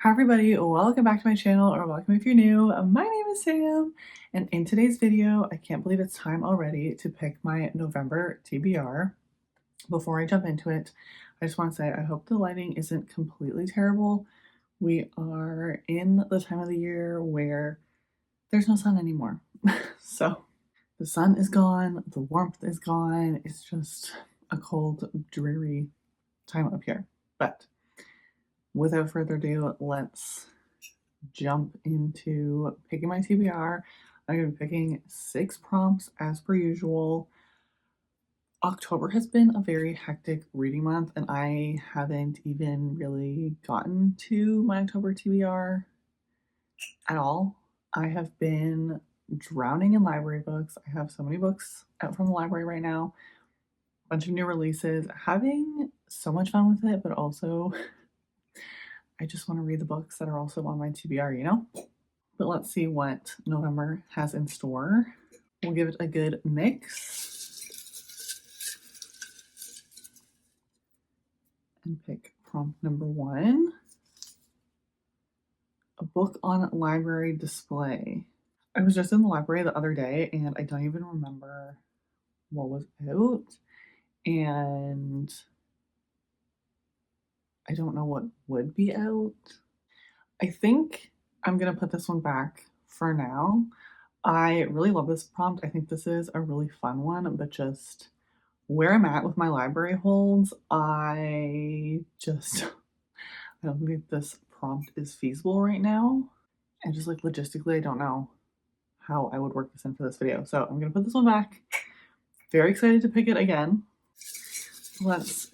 Hi everybody, welcome back to my channel, or welcome if you're new. My name is Sam, and in today's video, I can't believe it's time already to pick my November TBR. Before I jump into it, I just want to say I hope the lighting isn't completely terrible. We are in the time of the year where there's no sun anymore. So the sun is gone, the warmth is gone, it's just a cold, dreary time up here. But without further ado, let's jump into picking my TBR. I'm going to be picking 6 prompts as per usual. October has been a very hectic reading month, and I haven't even really gotten to my October TBR at all. I have been drowning in library books. I have so many books out from the library right now, a bunch of new releases, having so much fun with it, but also I just want to read the books that are also on my TBR, you know? But let's see what November has in store. We'll give it a good mix and pick prompt number 1. A book on library display. I was just in the library the other day and I don't even remember what was out, and I don't know what would be out. I think I'm gonna put this one back for now. I really love this prompt. I think this is a really fun one, but just where I'm at with my library holds, I don't think this prompt is feasible right now. And just like logistically, I don't know how I would work this in for this video. So I'm gonna put this one back. Very excited to pick it again. Let's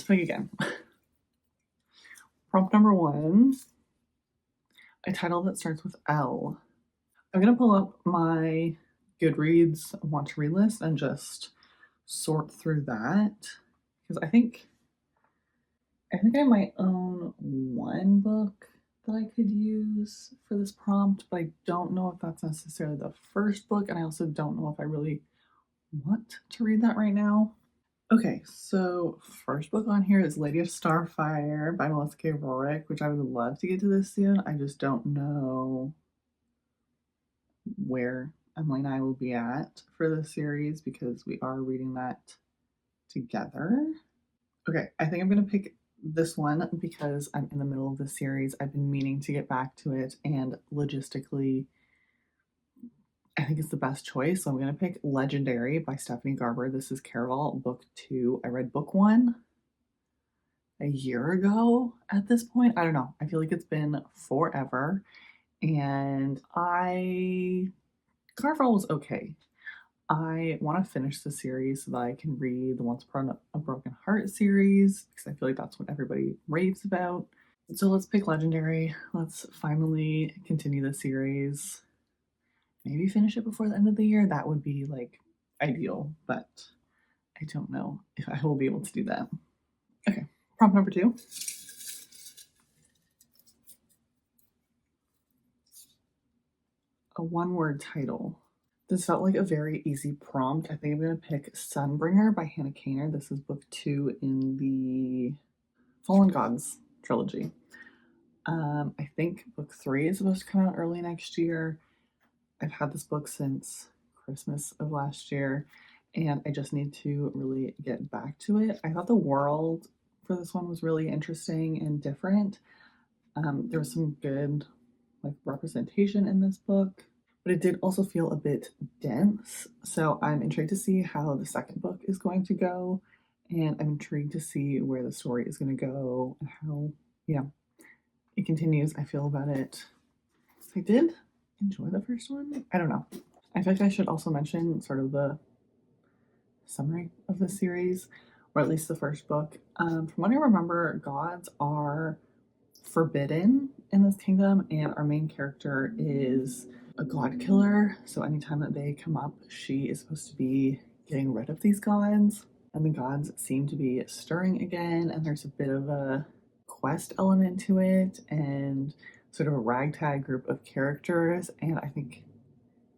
pick again. Prompt number 1, a title that starts with L. I'm gonna pull up my Goodreads want to read list and just sort through that, because I think I might own one book that I could use for this prompt, but I don't know if that's necessarily the first book, and I also don't know if I really want to read that right now. Okay, so first book on here is Lady of Starfire by Melissa K. Rorick, which I would love to get to this soon. I just don't know where Emily and I will be at for this series because we are reading that together. Okay, I think I'm going to pick this one because I'm in the middle of the series. I've been meaning to get back to it, and logistically, I think it's the best choice. So I'm going to pick Legendary by Stephanie Garber. This is Caraval, book 2. I read book 1 a year ago at this point. I don't know. I feel like it's been forever. And Caraval was okay. I want to finish the series so that I can read the Once Upon a Broken Heart series, because I feel like that's what everybody raves about. So let's pick Legendary. Let's finally continue the series. Maybe finish it before the end of the year. That would be like ideal, but I don't know if I will be able to do that. Okay, prompt number 2. A one-word title. This felt like a very easy prompt. I think I'm going to pick Sunbringer by Hannah Kaner. This is book 2 in the Fallen Gods trilogy. I think book 3 is supposed to come out early next year. I've had this book since Christmas of last year, and I just need to really get back to it. I thought the world for this one was really interesting and different. There was some good like representation in this book, but it did also feel a bit dense. So I'm intrigued to see how the second book is going to go, and I'm intrigued to see where the story is going to go and how, it continues. I feel about it. I did enjoy the first one. I don't know. I feel like I should also mention sort of the summary of the series, or at least the first book. From what I remember, gods are forbidden in this kingdom, and our main character is a god killer. So anytime that they come up, she is supposed to be getting rid of these gods, and the gods seem to be stirring again, and there's a bit of a quest element to it and sort of a ragtag group of characters. And I think,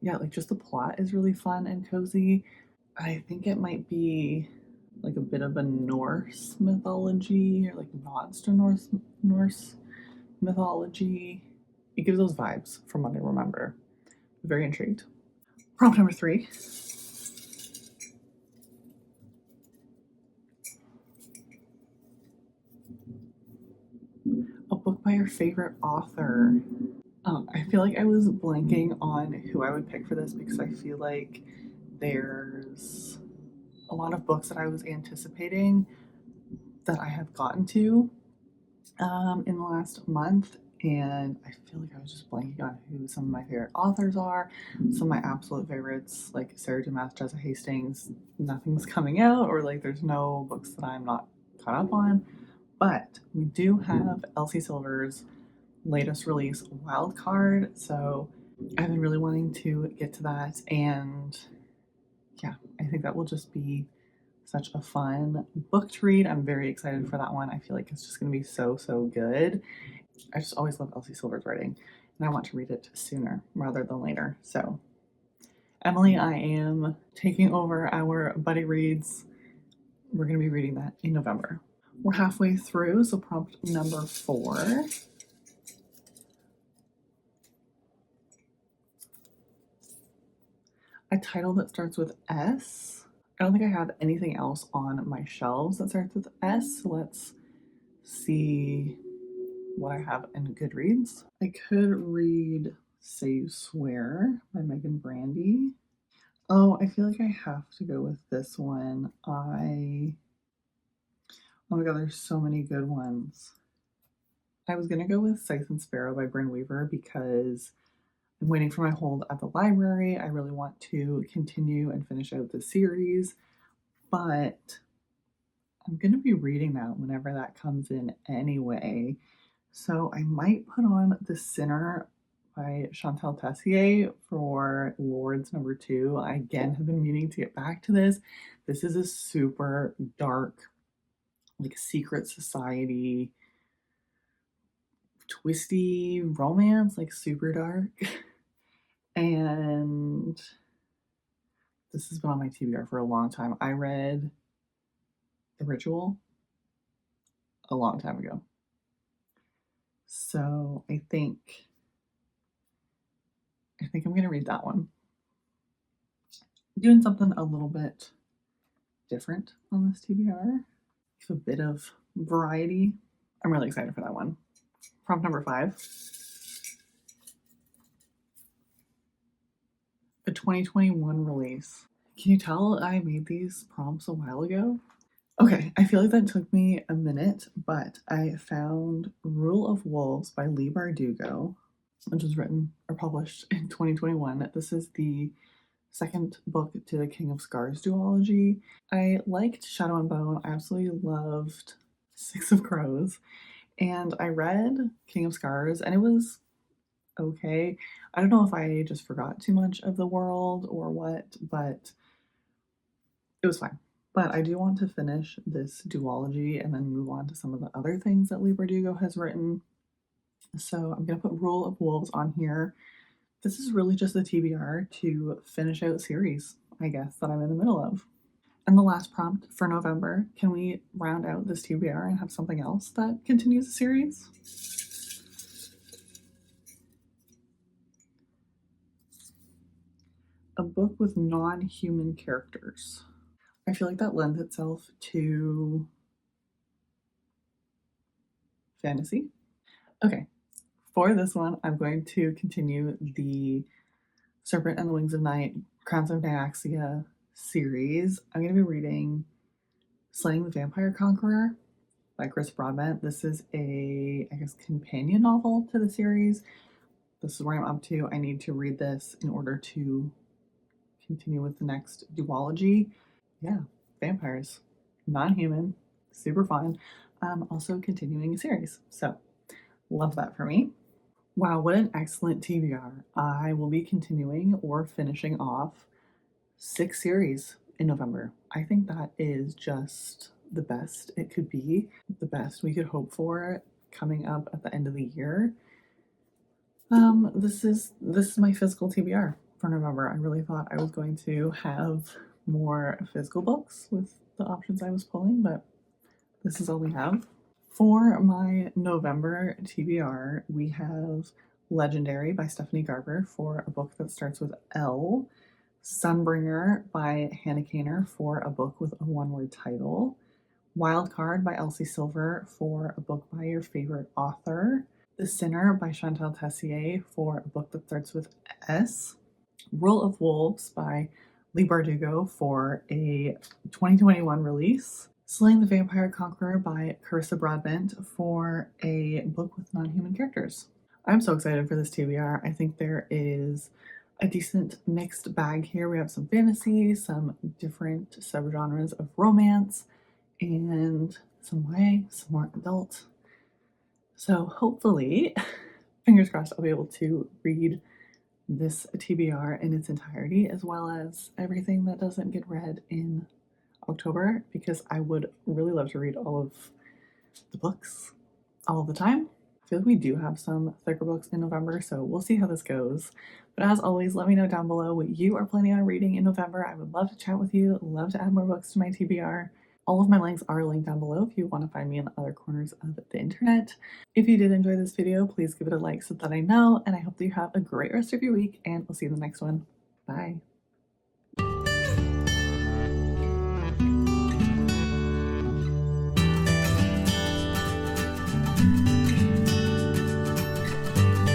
like just the plot is really fun and cozy. I think it might be like a bit of a Norse mythology, or like nods to Norse mythology. It gives those vibes from what I remember. Very intrigued. Prompt number 3. A book by your favorite author. I feel like I was blanking on who I would pick for this because I feel like there's a lot of books that I was anticipating that I have gotten to in the last month, and I feel like I was just blanking on who some of my favorite authors are. Some of my absolute favorites, like Sarah Dumas, Jessica Hastings, nothing's coming out, or like there's no books that I'm not caught up on. But we do have Elsie Silver's latest release, Wildcard, so I've been really wanting to get to that, and yeah, I think that will just be such a fun book to read. I'm very excited for that one. I feel like it's just going to be so, so good. I just always love Elsie Silver's writing, and I want to read it sooner rather than later. So, Emily, I am taking over our buddy reads. We're going to be reading that in November. We're halfway through, so prompt number 4. A title that starts with S. I don't think I have anything else on my shelves that starts with S, so let's see what I have in Goodreads. I could read Say You Swear by Megan Brandy. Oh, I feel like I have to go with this one. Oh my god, there's so many good ones. I was gonna go with Scythe and Sparrow by Bryn Weaver because I'm waiting for my hold at the library. I really want to continue and finish out the series, but I'm going to be reading that whenever that comes in anyway. So I might put on The Sinner by Chantal Tessier for Lords number 2. I again have been meaning to get back to this. This is a super dark, like secret society, twisty romance, like super dark. And this has been on my TBR for a long time. I read The Ritual a long time ago. So I think I'm going to read that one. Doing something a little bit different on this TBR. Give a bit of variety. I'm really excited for that one. Prompt number 5. A 2021 release. Can you tell I made these prompts a while ago? Okay, I feel like that took me a minute, but I found Rule of Wolves by Leigh Bardugo, which was written or published in 2021. This is the second book to the King of Scars duology. I liked Shadow and Bone. I absolutely loved Six of Crows. And I read King of Scars and it was okay. I don't know if I just forgot too much of the world or what, but it was fine. But I do want to finish this duology and then move on to some of the other things that Leigh Bardugo has written. So I'm going to put Rule of Wolves on here. This is really just the TBR to finish out series, I guess, that I'm in the middle of. And the last prompt for November, can we round out this TBR and have something else that continues the series? A book with non-human characters. I feel like that lends itself to fantasy. Okay, for this one, I'm going to continue the Serpent and the Wings of Night, Crowns of Nyaxia series. I'm going to be reading Slaying the Vampire Conqueror by Chris Broadbent. This is a, I guess, companion novel to the series. This is where I'm up to. I need to read this in order to continue with the next duology. Yeah, vampires, non-human, super fun. Also continuing a series. So, love that for me. Wow, what an excellent TBR. I will be continuing or finishing off 6 series in November. I think that is just the best it could be, the best we could hope for coming up at the end of the year. This is my physical TBR for November. I really thought I was going to have more physical books with the options I was pulling, but this is all we have. For my November TBR, we have Legendary by Stephanie Garber for a book that starts with L, Sunbringer by Hannah Kaner for a book with a one-word title, Wildcard by Elsie Silver for a book by your favorite author, The Sinner by Chantal Tessier for a book that starts with S, Rule of Wolves by Lee Bardugo for a 2021 release, Slaying the Vampire Conqueror by Carissa Broadbent for a book with non-human characters. I'm so excited for this TBR. I think there is a decent mixed bag here. We have some fantasy, some different subgenres of romance, and some YA, some more adult. So hopefully, fingers crossed, I'll be able to read this TBR in its entirety, as well as everything that doesn't get read in October, because I would really love to read all of the books all the time. I feel like we do have some thicker books in November, so we'll see how this goes. But as always, let me know down below what you are planning on reading in November. I would love to chat with you, love to add more books to my TBR. All of my links are linked down below if you want to find me in the other corners of the internet. If you did enjoy this video, please give it a like so that I know, and I hope that you have a great rest of your week, and we'll see you in the next one. Bye.